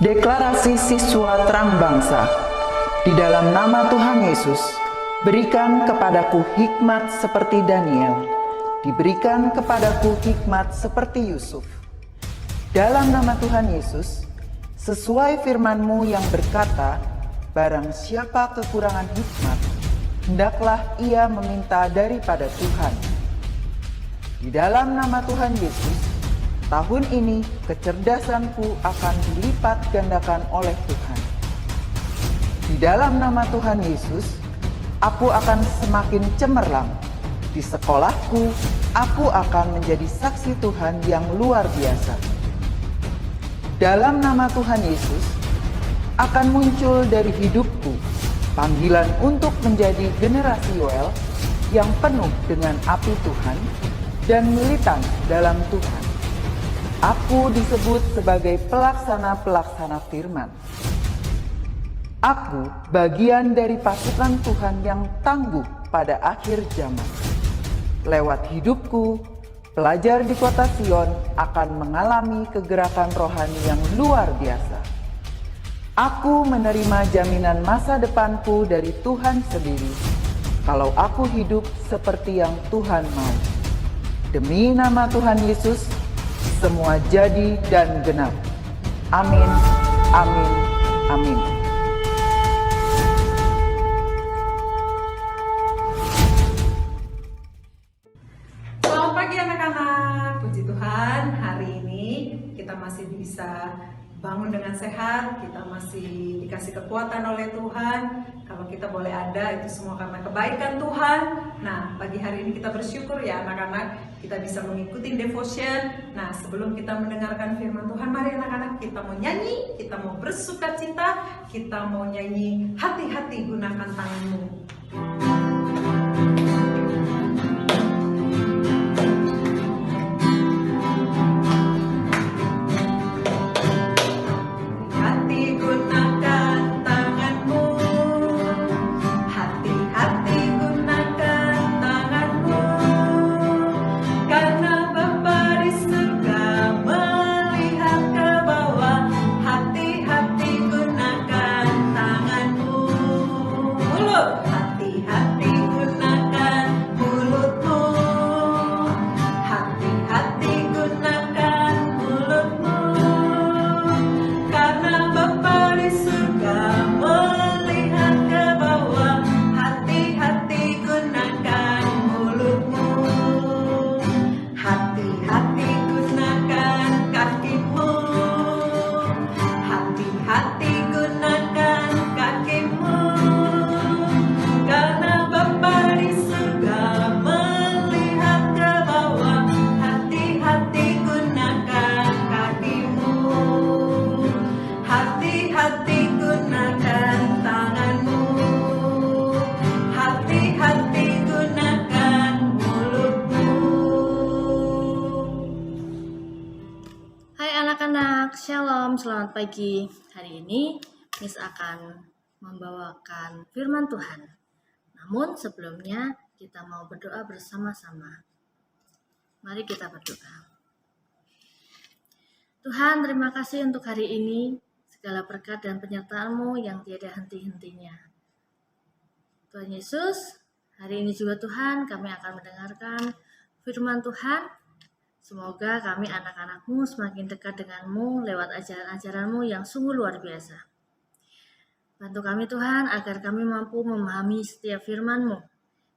Deklarasi Siswa Terang Bangsa. Di dalam nama Tuhan Yesus, berikan kepadaku hikmat seperti Daniel, diberikan kepadaku hikmat seperti Yusuf. Dalam nama Tuhan Yesus, sesuai firman-Mu yang berkata, barang siapa kekurangan hikmat, hendaklah ia meminta daripada Tuhan. Di dalam nama Tuhan Yesus, tahun ini kecerdasanku akan dilipat gandakan oleh Tuhan. Di dalam nama Tuhan Yesus, aku akan semakin cemerlang. Di sekolahku, aku akan menjadi saksi Tuhan yang luar biasa. Dalam nama Tuhan Yesus, akan muncul dari hidupku panggilan untuk menjadi generasi Yoel yang penuh dengan api Tuhan dan militan dalam Tuhan. Aku disebut sebagai pelaksana-pelaksana firman. Aku bagian dari pasukan Tuhan yang tangguh pada akhir zaman. Lewat hidupku, pelajar di kota Sion akan mengalami kegerakan rohani yang luar biasa. Aku menerima jaminan masa depanku dari Tuhan sendiri, kalau aku hidup seperti yang Tuhan mau. Demi nama Tuhan Yesus, semua jadi dan genap. Amin, amin, amin. Selamat pagi anak-anak. Puji Tuhan, hari ini kita masih bisa bangun dengan sehat, kita masih dikasih kekuatan oleh Tuhan. Kalau kita boleh ada, itu semua karena kebaikan Tuhan. Nah, pagi hari ini kita bersyukur ya anak-anak, kita bisa mengikuti devotion. Nah, sebelum kita mendengarkan firman Tuhan, mari anak-anak kita mau nyanyi, kita mau bersukacita, kita mau nyanyi hati-hati gunakan tanganmu. Shalom, selamat pagi. Hari ini Miss akan membawakan firman Tuhan. Namun sebelumnya kita mau berdoa bersama-sama. Mari kita berdoa. Tuhan, terima kasih untuk hari ini, segala berkat dan penyertaan-Mu yang tiada henti-hentinya. Tuhan Yesus, hari ini juga Tuhan kami akan mendengarkan firman Tuhan. Semoga kami anak-anak-Mu semakin dekat dengan-Mu lewat ajaran-ajaran-Mu yang sungguh luar biasa. Bantu kami Tuhan agar kami mampu memahami setiap firman-Mu,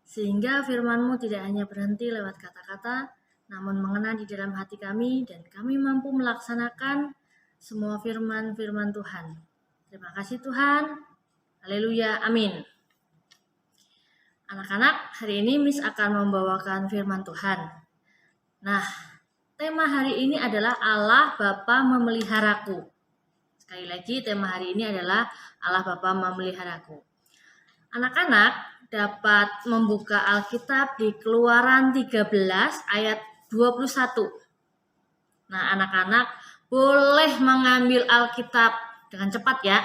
sehingga firman-Mu tidak hanya berhenti lewat kata-kata, namun mengena di dalam hati kami dan kami mampu melaksanakan semua firman-firman Tuhan. Terima kasih Tuhan. Haleluya, amin. Anak-anak, hari ini Miss akan membawakan firman Tuhan. Nah, tema hari ini adalah Allah Bapa memeliharaku. Sekali lagi, tema hari ini adalah Allah Bapa memeliharaku. Anak-anak dapat membuka Alkitab di Keluaran 13 ayat 21. Nah, anak-anak boleh mengambil Alkitab dengan cepat ya.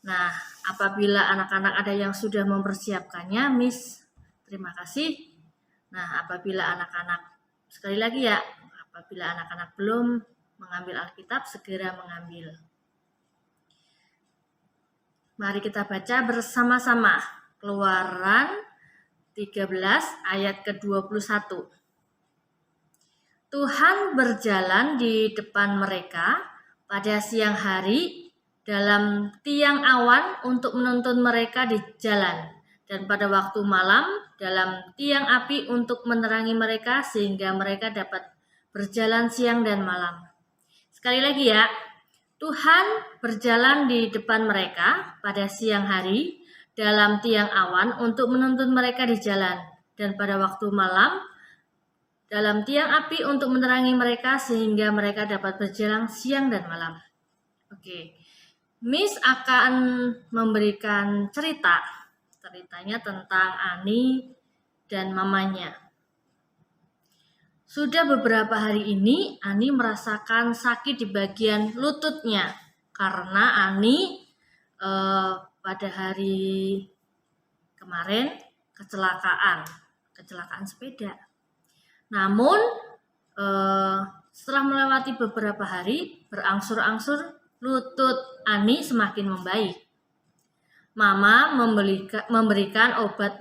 Nah, apabila anak-anak ada yang sudah mempersiapkannya, Miss, terima kasih. Nah, apabila anak-anak sekali lagi ya, apabila anak-anak belum mengambil Alkitab, segera mengambil. Mari kita baca bersama-sama Keluaran 13 ayat ke-21. Tuhan berjalan di depan mereka pada siang hari dalam tiang awan untuk menuntun mereka di jalan, dan pada waktu malam dalam tiang api untuk menerangi mereka sehingga mereka dapat berjalan siang dan malam. Sekali lagi ya, Tuhan berjalan di depan mereka pada siang hari dalam tiang awan untuk menuntun mereka di jalan, dan pada waktu malam dalam tiang api untuk menerangi mereka sehingga mereka dapat berjalan siang dan malam. Oke, Miss akan memberikan ceritanya tentang Ani dan mamanya. Sudah beberapa hari ini Ani merasakan sakit di bagian lututnya karena Ani pada hari kemarin kecelakaan sepeda. Namun setelah melewati beberapa hari, berangsur-angsur lutut Ani semakin membaik. Mama memberikan obat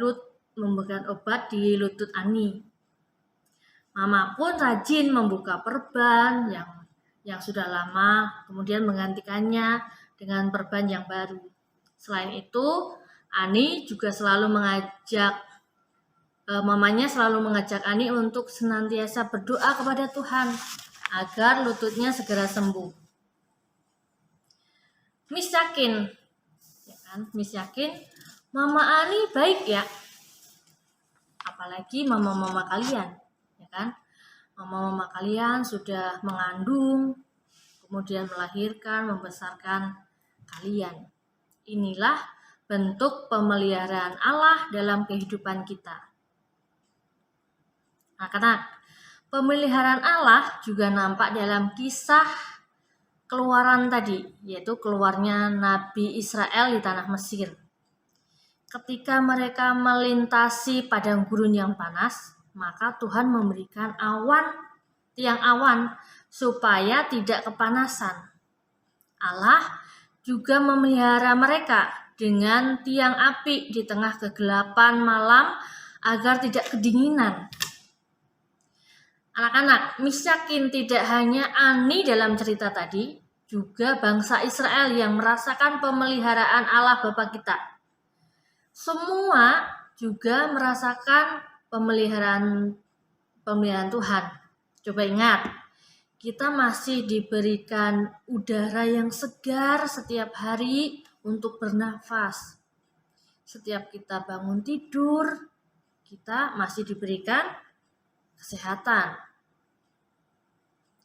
di lutut Ani. Mama pun rajin membuka perban yang sudah lama, kemudian menggantikannya dengan perban yang baru. Selain itu, Ani juga mamanya selalu mengajak Ani untuk senantiasa berdoa kepada Tuhan agar lututnya segera sembuh. Miss yakin Mama Ani baik ya. Apalagi mama-mama kalian, ya kan? Mama-mama kalian sudah mengandung, kemudian melahirkan, membesarkan kalian. Inilah bentuk pemeliharaan Allah dalam kehidupan kita. Anak-anak, pemeliharaan Allah juga nampak dalam kisah Keluaran tadi, yaitu keluarnya Nabi Israel di tanah Mesir. Ketika mereka melintasi padang gurun yang panas, maka Tuhan memberikan tiang awan supaya tidak kepanasan. Allah juga memelihara mereka dengan tiang api di tengah kegelapan malam agar tidak kedinginan. Anak-anak, Miss yakin tidak hanya Ani dalam cerita tadi, juga bangsa Israel yang merasakan pemeliharaan Allah Bapa kita. Semua juga merasakan pemeliharaan Tuhan. Coba ingat, kita masih diberikan udara yang segar setiap hari untuk bernafas. Setiap kita bangun tidur, kita masih diberikan kesehatan.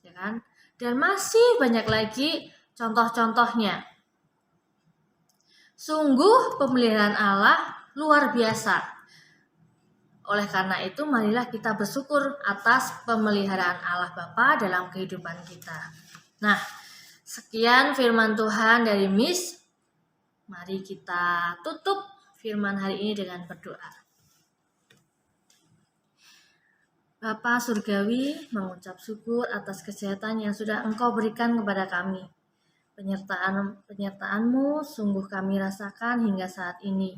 Ya kan? Dan masih banyak lagi contoh-contohnya. Sungguh pemeliharaan Allah luar biasa. Oleh karena itu, marilah kita bersyukur atas pemeliharaan Allah Bapa dalam kehidupan kita. Nah, sekian firman Tuhan dari Miss. Mari kita tutup firman hari ini dengan berdoa. Bapa Surgawi, mengucap syukur atas kesehatan yang sudah Engkau berikan kepada kami. Penyertaan-Mu sungguh kami rasakan hingga saat ini.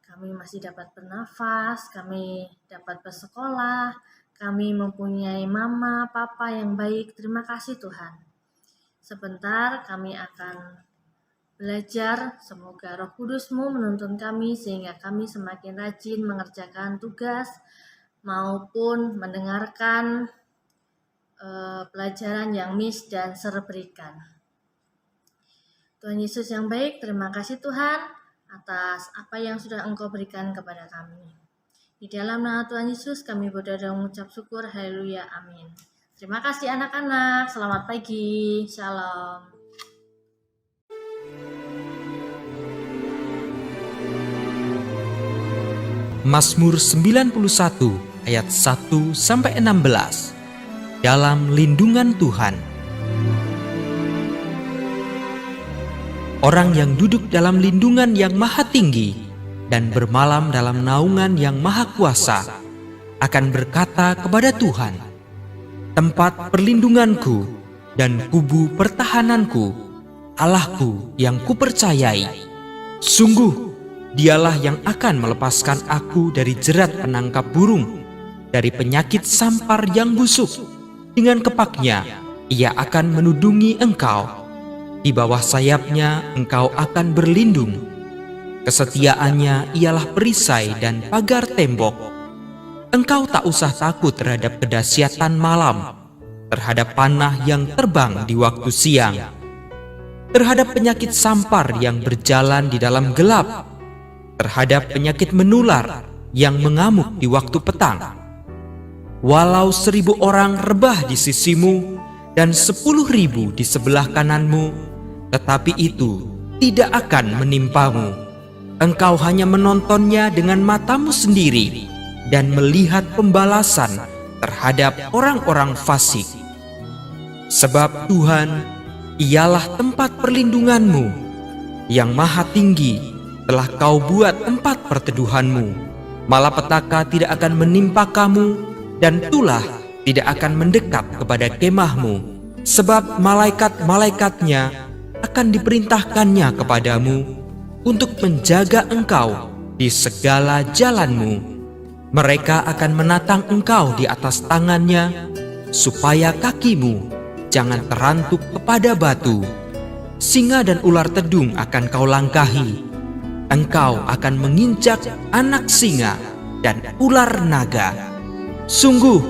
Kami masih dapat bernafas, kami dapat bersekolah, kami mempunyai mama, papa yang baik. Terima kasih Tuhan. Sebentar kami akan belajar, semoga Roh Kudus-Mu menuntun kami sehingga kami semakin rajin mengerjakan tugas maupun mendengarkan pelajaran yang Miss dan Sir berikan. Tuhan Yesus yang baik, terima kasih Tuhan atas apa yang sudah Engkau berikan kepada kami. Di dalam nama Tuhan Yesus kami berdoa dan mengucap syukur. Haleluya, amin. Terima kasih anak-anak, selamat pagi, shalom. Mazmur 91 ayat 1-16. Dalam lindungan Tuhan. Orang yang duduk dalam lindungan yang maha tinggi dan bermalam dalam naungan yang maha kuasa akan berkata kepada Tuhan, tempat perlindunganku dan kubu pertahananku, Allahku yang kupercayai. Sungguh, Dialah yang akan melepaskan aku dari jerat penangkap burung, dari penyakit sampar yang busuk. Dengan kepaknya, Ia akan menudungi engkau. Di bawah sayapnya engkau akan berlindung. Kesetiaannya ialah perisai dan pagar tembok. Engkau tak usah takut terhadap kedahsyatan malam, terhadap panah yang terbang di waktu siang, terhadap penyakit sampar yang berjalan di dalam gelap, terhadap penyakit menular yang mengamuk di waktu petang. Walau 1000 orang rebah di sisimu dan 10.000 di sebelah kananmu, tetapi itu tidak akan menimpamu. Engkau hanya menontonnya dengan matamu sendiri dan melihat pembalasan terhadap orang-orang fasik. Sebab Tuhan ialah tempat perlindunganmu, yang maha tinggi telah kau buat tempat perteduhanmu. Malapetaka tidak akan menimpa kamu, dan tulah tidak akan mendekat kepada kemahmu. Sebab malaikat-malaikatnya akan diperintahkannya kepadamu untuk menjaga engkau di segala jalanmu. Mereka akan menatang engkau di atas tangannya, supaya kakimu jangan terantuk kepada batu. Singa dan ular tedung akan kau langkahi. Engkau akan menginjak anak singa dan ular naga. Sungguh,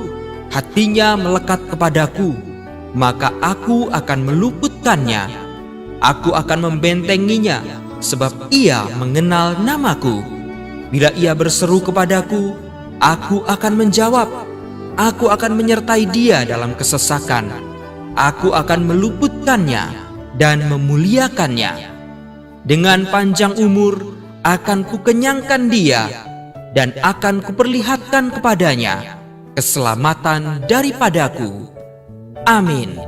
hatinya melekat kepadaku, maka aku akan meluputkannya. Aku akan membentenginya, sebab ia mengenal namaku. Bila ia berseru kepadaku, aku akan menjawab. Aku akan menyertai dia dalam kesesakan. Aku akan meluputkannya dan memuliakannya. Dengan panjang umur akan kukenyangkan dia, dan akan kuperlihatkan kepadanya keselamatan daripadaku. Amin.